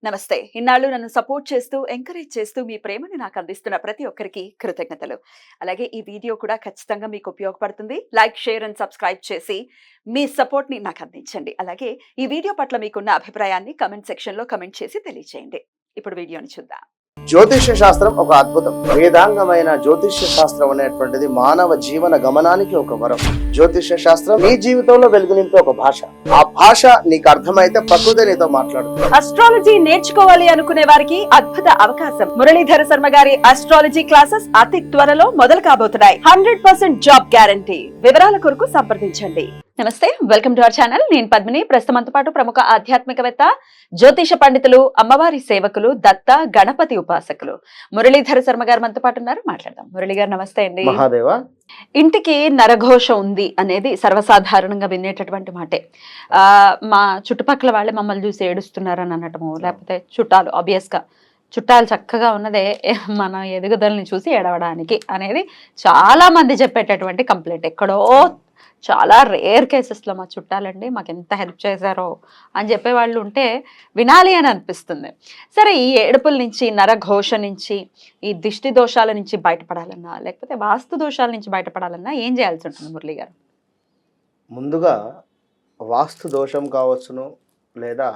నమస్తే. ఇన్నాళ్ళు నన్ను సపోర్ట్ చేస్తూ, ఎంకరేజ్ చేస్తూ మీ ప్రేమని నాకు అందిస్తున్న ప్రతి ఒక్కరికి కృతజ్ఞతలు. అలాగే ఈ వీడియో కూడా ఖచ్చితంగా మీకు ఉపయోగపడుతుంది. లైక్, షేర్ అండ్ సబ్స్క్రైబ్ చేసి మీ సపోర్ట్‌ని నాకు అందించండి. అలాగే ఈ వీడియో పట్ల మీకున్న అభిప్రాయాన్ని కామెంట్ సెక్షన్‌లో కామెంట్ చేసి తెలియజేయండి. ఇప్పుడు వీడియోని చూద్దాం. జ్యోతిష్య శాస్త్రం ఒక అద్భుతం. వేదాంగమైన జ్యోతిష్య శాస్త్రం అనేటువంటిది మానవ జీవన గమనానికి ఒక వరం. జ్యోతిష్య శాస్త్రం నీ జీవితంలో వెలుగునింపే ఒక భాష. ఆ భాష నీకు అర్థమైతే ప్రకృతి నీతో మాట్లాడుతుంది. అస్ట్రాలజీ నేర్చుకోవాలి అనుకునే వారికి అద్భుత అవకాశం. మురళీధర శర్మ గారి అస్ట్రాలజీ క్లాసెస్ అతి త్వరలో మొదలు కాబోతున్నాయి. 100% జాబ్ గ్యారంటీ. వివరాల కొరకు సంప్రదించండి. నమస్తే, వెల్కమ్ టు అవర్ ఛానల్. నేను పద్మిని. ప్రస్తుతంతో పాటు ప్రముఖ ఆధ్యాత్మికవేత్త, జ్యోతిష పండితులు, అమ్మవారి సేవకులు, దత్త గణపతి ఉపాసకులు మురళీధర శర్మ గారు మనతో పాటు ఉన్నారు. మాట్లాడదాం. మురళి గారు నమస్తే అండి. మహాదేవ. ఇంటికి నరఘోష ఉంది అనేది సర్వసాధారణంగా వినేటటువంటి మాటే. మా చుట్టుపక్కల వాళ్ళే మమ్మల్ని చూసి ఏడుస్తున్నారని అనటము, లేకపోతే చుట్టాలు ఆబ్వియస్ గా చుట్టాలు చక్కగా ఉన్నదే మన ఎదుగుదలని చూసి ఏడవడానికి అనేది చాలా మంది చెప్పేటటువంటి కంప్లైంట్. ఎక్కడో చాలా రేర్ కేసెస్లో మా చుట్టాలండి మాకు ఎంత హెల్ప్ చేశారో అని చెప్పే వాళ్ళు ఉంటే వినాలి అని అనిపిస్తుంది. సరే, ఈ ఏడుపుల నుంచి, నరఘోష నుంచి, ఈ దిష్టి దోషాల నుంచి బయటపడాలన్నా, లేకపోతే వాస్తు దోషాల నుంచి బయటపడాలన్నా ఏం చేయాల్సి ఉంటుంది మురళి గారు? ముందుగా వాస్తు దోషం కావచ్చును, లేదా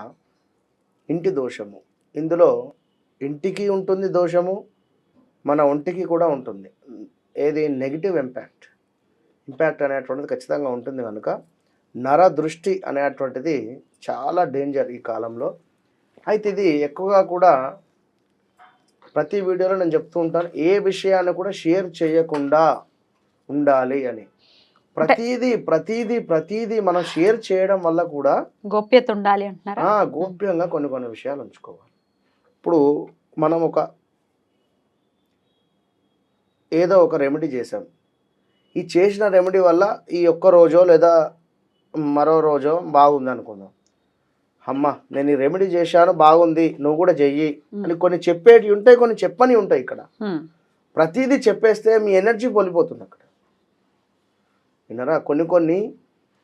ఇంటి దోషము. ఇందులో ఇంటికి ఉంటుంది దోషము, మన ఒంటికి కూడా ఉంటుంది. ఏది నెగిటివ్ ఇంపాక్ట్ అనేటువంటిది ఖచ్చితంగా ఉంటుంది. కనుక నర దృష్టి అనేటువంటిది చాలా డేంజర్ ఈ కాలంలో. అయితే ఇది ఎక్కువగా కూడా ప్రతి వీడియోలో నేను చెప్తూ ఉంటాను, ఏ విషయాన్ని కూడా షేర్ చేయకుండా ఉండాలి అని. ప్రతిదీ మనం షేర్ చేయడం వల్ల కూడా గోప్యత ఉండాలి అంటున్నారా? గోప్యంగా కొన్ని విషయాలు ఉంచుకోవాలి. ఇప్పుడు మనం ఏదో ఒక రెమెడీ చేసాం. ఈ చేసిన రెమెడీ వల్ల ఈ ఒక్క రోజో లేదా మరో రోజో బాగుంది అనుకుందాం. అమ్మ, నేను ఈ రెమెడీ చేశాను, బాగుంది, నువ్వు కూడా చెయ్యి అని కొన్ని చెప్పేటివి ఉంటాయి, కొన్ని చెప్పని ఉంటాయి. ఇక్కడ ప్రతిదీ చెప్పేస్తే మీ ఎనర్జీ పోలిపోతుంది అక్కడ. విన్నారా? కొన్ని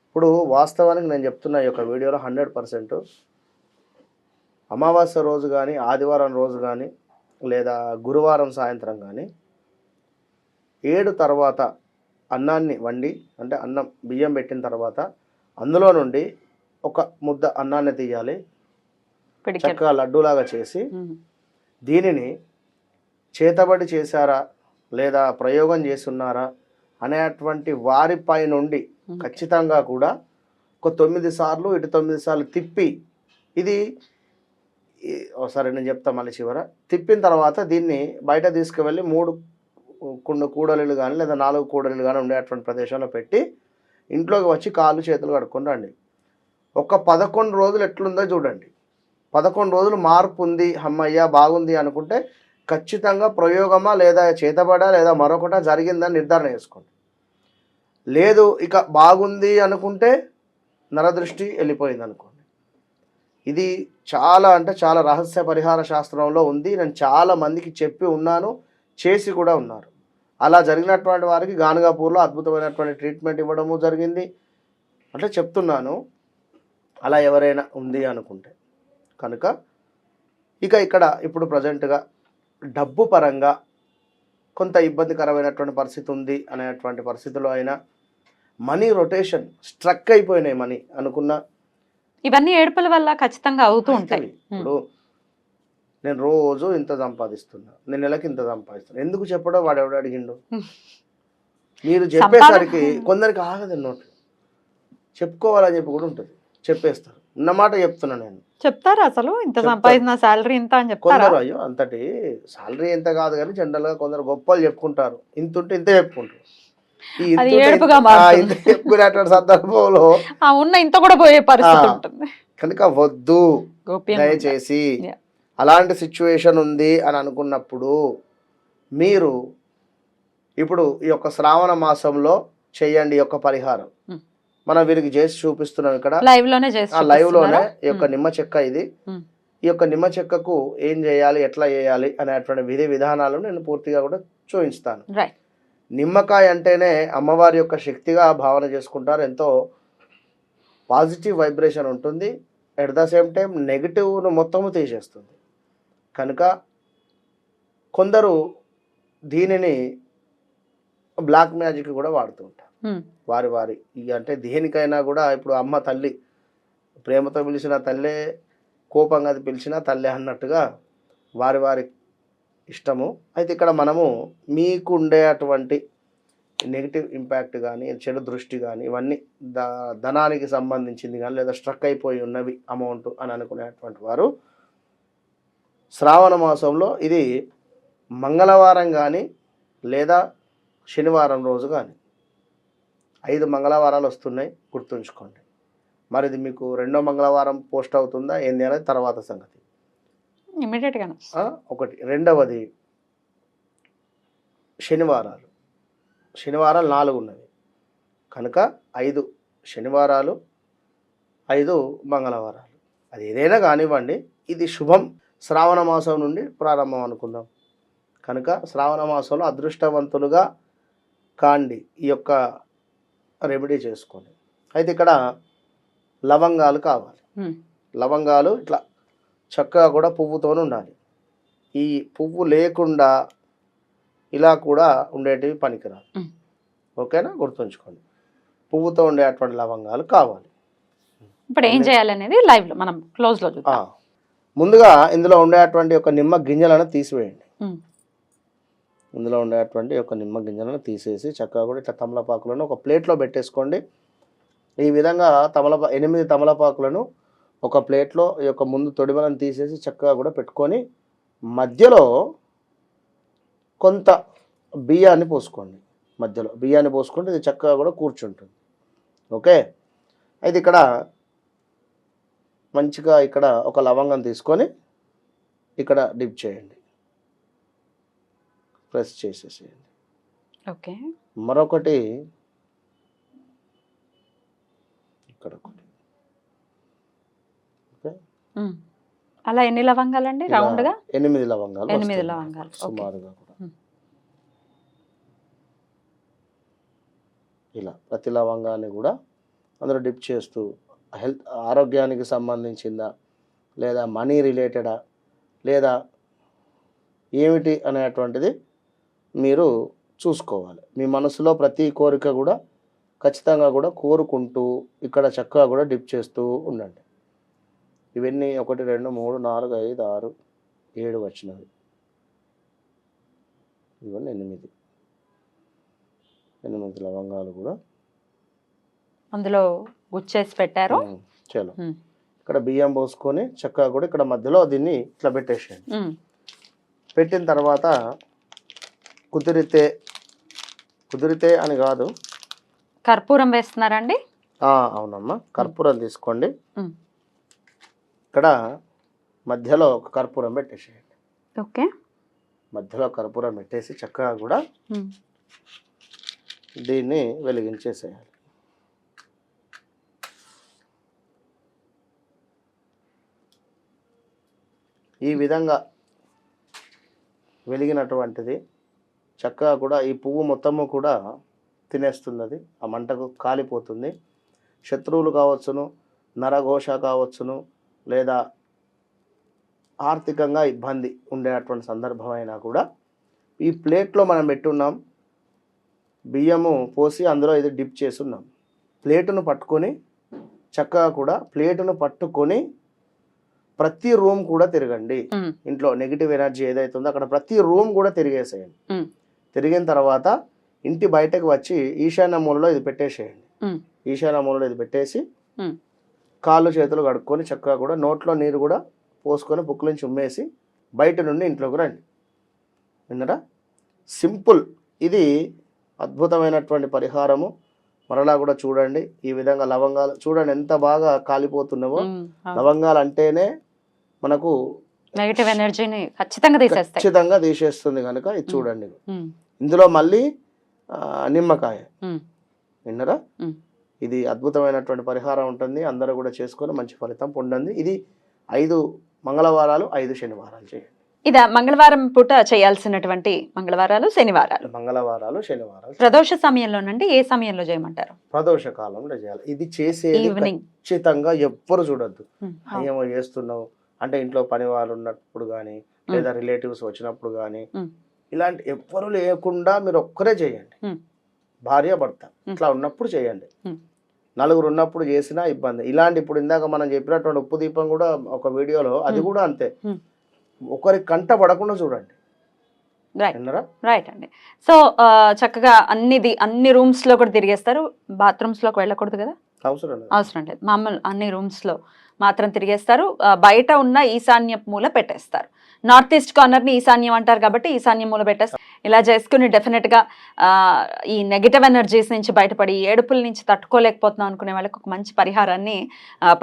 ఇప్పుడు వాస్తవానికి నేను చెప్తున్నా ఈ యొక్క వీడియోలో 100% అమావాస్య రోజు కానీ, ఆదివారం రోజు కానీ, లేదా గురువారం సాయంత్రం కానీ 7 తర్వాత అన్నాన్ని వండి, అంటే అన్నం బియ్యం పెట్టిన తర్వాత అందులో నుండి ఒక ముద్ద అన్నాన్ని తీయాలి, చక్కగా లడ్డూలాగా చేసి దీనిని చేతబడి చేశారా లేదా ప్రయోగం చేస్తున్నారా అనేటువంటి వారిపై నుండి ఖచ్చితంగా కూడా ఒక 9 సార్లు ఇటు 9 సార్లు తిప్పి, ఇది ఒకసారి నేను చెప్తా మళ్ళీ చివర, తిప్పిన తర్వాత దీన్ని బయట తీసుకువెళ్ళి 3 కూడలిలు కానీ లేదా 4 కూడలిలు కానీ ఉండేటువంటి ప్రదేశంలో పెట్టి ఇంట్లోకి వచ్చి కాళ్ళు చేతులు కడుక్కొని రండి. ఒక 11 రోజులు ఎట్లుందో చూడండి. 11 రోజులు మార్పు ఉంది, అమ్మయ్య బాగుంది అనుకుంటే ఖచ్చితంగా ప్రయోగమా లేదా చేతబడా లేదా మరొకట జరిగిందని నిర్ధారణ చేసుకోండి. లేదు ఇక బాగుంది అనుకుంటే నరదృష్టి వెళ్ళిపోయింది అనుకోండి. ఇది చాలా చాలా రహస్య పరిహార శాస్త్రంలో ఉంది. నేను చాలా మందికి చెప్పి ఉన్నాను, చేసి కూడా ఉన్నారు. అలా జరిగినటువంటి వారికి గానుగాపూర్లో అద్భుతమైనటువంటి ట్రీట్మెంట్ ఇవ్వడము జరిగింది. అంటే చెప్తున్నాను, అలా ఎవరైనా ఉంది అనుకుంటే కనుక. ఇక్కడ ఇప్పుడు ప్రజెంట్గా డబ్బు పరంగా కొంత ఇబ్బందికరమైనటువంటి పరిస్థితి ఉంది అనేటువంటి పరిస్థితిలో అయినా మనీ రొటేషన్ స్ట్రక్ అయిపోయినాయి. మనీ అనుకున్న ఇవన్నీ ఏడుపుల వల్ల ఖచ్చితంగా అవుతూ ఉంటాయి. ఇప్పుడు నేను రోజు ఇంత సంపాదిస్తున్నా, నేను నెలకి ఇంత సంపాదిస్తున్నా, ఎందుకు చెప్పడం? వాడు ఎవడు అడిగిండు? మీరు చెప్పేసరికి కొందరికి ఆగదు, నోట్ చెప్పుకోవాలని చెప్పి కూడా ఉంటుంది, చెప్పేస్తారు. ఉన్నమాట చెప్తున్నా, నేను చెప్తారు అసలు ఇంత సంపాదించిన సాలరీ ఇంత అని చెప్తారు. కొందరు అయ్యో అంతటి సాలరీ ఎంత కాదు కానీ జనరల్ గా కొందరు గొప్పలు చెప్పుకుంటారు, ఇంత ఉంటే ఇంతే చెప్పుకుంటారు. చెప్పుకునేటువంటి సందర్భంలో ఉన్న ఇంత కూడా పోయే పరిస్థితి ఉంటుంది. కనుక వద్దు, దయచేసి. అలాంటి సిచ్యువేషన్ ఉంది అని అనుకున్నప్పుడు మీరు ఇప్పుడు ఈ యొక్క శ్రావణ మాసంలో చేయండి ఈ యొక్క పరిహారం. మనం వీరికి చేసి చూపిస్తున్నాం ఇక్కడ లైవ్ లోనే ఈ యొక్క నిమ్మ చెక్క. ఇది ఈ యొక్క నిమ్మ చెక్కకు ఏం చేయాలి, ఎట్లా చేయాలి అనేటువంటి విధి విధానాలు నేను పూర్తిగా కూడా చూపిస్తాను. నిమ్మకాయ అంటేనే అమ్మవారి యొక్క శక్తిగా భావన చేసుకుంటారు. ఎంతో పాజిటివ్ వైబ్రేషన్ ఉంటుంది. ఎట్ ద సేమ్ టైం నెగిటివ్ను మొత్తము తీసేస్తుంది. కనుక కొందరు దీనిని బ్లాక్ మ్యాజిక్ కూడా వాడుతూ ఉంటారు. వారి అంటే దేనికైనా కూడా ఇప్పుడు అమ్మ తల్లి ప్రేమతో పిలిచిన తల్లే, కోపంగా అది పిలిచిన తల్లే అన్నట్టుగా వారి ఇష్టము. అయితే ఇక్కడ మనము మీకు ఉండే అటువంటి నెగిటివ్ ఇంపాక్ట్ కానీ, చెడు దృష్టి కానీ, ఇవన్నీ ధనానికి సంబంధించింది కానీ, లేదా స్ట్రక్ అయిపోయి ఉన్నవి అమౌంట్ అని అనుకునేటువంటి వారు శ్రావణ మాసంలో ఇది మంగళవారం కానీ లేదా శనివారం రోజు కానీ 5 మంగళవారాలు వస్తున్నాయి, గుర్తుంచుకోండి. మరి ఇది మీకు 2వ మంగళవారం పోస్ట్ అవుతుందా ఏంది అనేది తర్వాత సంగతి. ఇమీడియట్గా ఒకటి. రెండవది శనివారాలు 4 ఉన్నవి కనుక 5 శనివారాలు 5 మంగళవారాలు, అది ఏదైనా కానివ్వండి, ఇది శుభం. శ్రావణ మాసం నుండి ప్రారంభం అనుకుందాం. కనుక శ్రావణ మాసంలో అదృష్టవంతులుగా కాండి, ఈ యొక్క రెమెడీ చేసుకోండి. అయితే ఇక్కడ లవంగాలు కావాలి. లవంగాలు ఇట్లా చక్కగా కూడా పువ్వుతో ఉండాలి. ఈ పువ్వు లేకుండా ఇలా కూడా ఉండేటివి పనికిరాదు. ఓకేనా, గుర్తుంచుకోండి. పువ్వుతో ఉండేటువంటి లవంగాలు కావాలి. ఇప్పుడు ఏం చేయాలనేది లైవ్లో మనం క్లోజ్లో చూద్దాం. ముందుగా ఇందులో ఉండేటువంటి ఒక నిమ్మ గింజలను తీసివేయండి. ఇందులో ఉండేటువంటి ఒక నిమ్మ గింజలను తీసేసి చక్కగా కూడా ఇట్లా తమలపాకులను ఒక ప్లేట్లో పెట్టేసుకోండి. ఈ విధంగా 8 తమలపాకులను ఒక ప్లేట్లో ఈ యొక్క ముందు తొడిమలను తీసేసి చక్కగా కూడా పెట్టుకొని మధ్యలో కొంత బియ్యాన్ని పోసుకోండి. మధ్యలో బియ్యాన్ని పోసుకుంటే ఇది చక్కగా కూడా కూర్చుంటుంది. ఓకే. అయితే ఇక్కడ మంచిగా ఇక్కడ ఒక లవంగం తీసుకొని ఇక్కడ డిప్ చేయండి, ప్రెస్ చేసేసేయండి. ఓకే. మరొకటి ఇక్కడ ఒకటి. ఓకే. అలా ఎన్ని లవంగాలండి? రౌండ్గా 8 లవంగాలు. 8 లవంగాలు సుమారుగా కూడా ఇలా ప్రతి లవంగాన్ని కూడా అందులో డిప్ చేస్తూ ఆరోగ్యానికి సంబంధించిందా లేదా మనీ రిలేటెడా లేదా ఏమిటి అనేటువంటిది మీరు చూసుకోవాలి. మీ మనసులో ప్రతి కోరిక కూడా ఖచ్చితంగా కూడా కోరుకుంటూ ఇక్కడ చక్కగా కూడా డిప్ చేస్తూ ఉండండి. ఇవన్నీ 1 2 3 4 5 6 7 వచ్చినవి. ఇవన్నీ 8 లవంగాలు కూడా అందులో గుచ్చేసి పెట్టారు. చలో ఇక్కడ బియ్యం పోసుకొని చక్కగా కూడా ఇక్కడ మధ్యలో దీన్ని ఇట్లా పెట్టేసేయండి. పెట్టిన తర్వాత కుదిరితే అని కాదు, కర్పూరం వేస్తున్నారండి? అవునమ్మా, కర్పూరం తీసుకోండి. ఇక్కడ మధ్యలో ఒక కర్పూరం పెట్టేసేయండి. ఓకే. మధ్యలో కర్పూరం పెట్టేసి చక్కగా కూడా దీన్ని వెలిగించేసేయాలి. ఈ విధంగా వెలిగినటువంటిది చక్కగా కూడా ఈ పువ్వు మొత్తము కూడా తినేస్తుంది. అది ఆ మంటకు కాలిపోతుంది. శత్రువులు కావచ్చును, నరఘోష కావచ్చును, లేదా ఆర్థికంగా ఇబ్బంది ఉండేటువంటి సందర్భం అయినా కూడా ఈ ప్లేట్లో మనం పెట్టున్నాం, బియ్యము పోసి అందులో ఇది డిప్ చేసి ఉన్నాం. ప్లేటును పట్టుకొని చక్కగా కూడా ప్లేటును పట్టుకొని ప్రతి రూమ్ కూడా తిరగండి. ఇంట్లో నెగిటివ్ ఎనర్జీ ఏదైతే ఉందో అక్కడ ప్రతి రూమ్ కూడా తిరిగేసేయండి. తిరిగిన తర్వాత ఇంటి బయటకు వచ్చి ఈశాన్య మూలలో ఇది పెట్టేసేయండి. ఈశాన్య మూలలో ఇది పెట్టేసి కాళ్ళు చేతులు కడుక్కొని చక్కగా కూడా నోట్లో నీరు కూడా పోసుకొని బుక్ నుంచి ఉమ్మేసి బయట నుండి ఇంట్లోకి రండి. విన్నారా? సింపుల్. ఇది అద్భుతమైనటువంటి పరిహారము. మరలా కూడా చూడండి. ఈ విధంగా లవంగాలు చూడండి ఎంత బాగా కాలిపోతున్నావో. లవంగాలు అంటేనే మనకు నెగటివ్ ఎనర్జీని ఖచ్చితంగా తీసేస్తుంది కనుక ఇది చూడండి. ఇందులో మళ్ళీ నిమ్మకాయ. విన్నరా? ఇది అద్భుతమైనటువంటి పరిహారం ఉంటుంది. అందరూ కూడా చేసుకొని మంచి ఫలితం పొందండి. ఇది 5 మంగళవారాలు 5 శనివారాలు చేయండి. ఇదా మంగళవారం పూట చేయాల్సినటువంటి మంగళవారాలు శనివారాలు మంగళవారాలు శనివారాలు ప్రదోష సమయంలోనండి ఏ సమయంలో చేయమంటారు? ప్రదోష కాలంలో చేయాలి. ఇది చేసే ఈవినింగ్. ఖచ్చితంగా ఎవ్వరు చూడొద్దు. ఉమ్, ఏమో చేస్తున్నావు అంటే ఇంట్లో పని వాళ్ళు ఉన్నప్పుడు కానీ లేదా రిలేటివ్స్ వచ్చినప్పుడు కానీ ఉమ్. ఇలాంటి ఎవ్వరు లేకుండా మీరు ఒక్కరే చేయండి. ఉమ్. భార్య భర్త ఇట్లా ఉన్నప్పుడు చేయండి. ఉమ్. నలుగురు ఉన్నప్పుడు చేసినా ఇబ్బంది. ఇలాంటి ఇప్పుడు ఇందాక మనం చెప్పినటువంటి ఉప్పు దీపం కూడా ఒక వీడియోలో అది కూడా అంతే. ఉమ్. ఒకరి కంట పడకుండా చూడండి. రైట్ విన్నారా? రైట్ అండి. సో చక్కగా అన్ని రూమ్స్ లో కూడా తిరిగేస్తారు, బాత్రూమ్స్ లోకి వెళ్ళకూడదు కదా? అవసరం లేదు. అవసరం లేదు, మామూలు అన్ని రూమ్స్ లో మాత్రం తిరిగేస్తారు. బయట ఉన్న ఈశాన్య మూల పెట్టేస్తారు. నార్త్ ఈస్ట్ కార్నర్ ని ఈశాన్యం అంటారు కాబట్టి ఈశాన్య మూల పెట్టేస్తారు. ఇలా చేసుకుని డెఫినెట్ గా ఈ నెగిటివ్ ఎనర్జీస్ నుంచి బయటపడి ఏడుపుల నుంచి తట్టుకోలేకపోతున్నాం అనుకునే వాళ్ళకి ఒక మంచి పరిహారాన్ని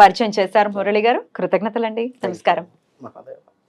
పరిచయం చేశారు మురళి గారు. కృతజ్ఞతలండి. నమస్కారం. మహాదేవ.